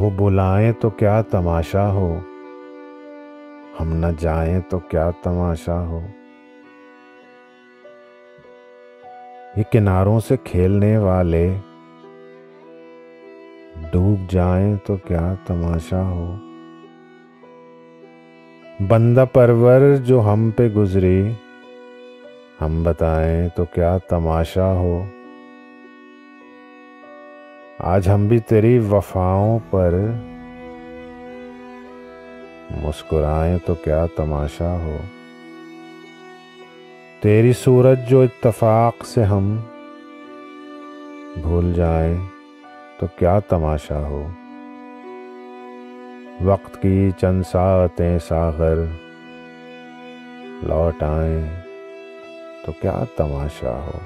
वो बुलाएं तो क्या तमाशा हो, हम न जाएं तो क्या तमाशा हो। ये किनारों से खेलने वाले डूब जाएं तो क्या तमाशा हो। बंदा परवर जो हम पे गुजरी, हम बताएं तो क्या तमाशा हो। आज हम भी तेरी वफाओं पर मुस्कुराएं तो क्या तमाशा हो। तेरी सूरत जो इत्तफाक से हम भूल जाएं तो क्या तमाशा हो। वक्त की चंद सातें सागर लौट आएं तो क्या तमाशा हो।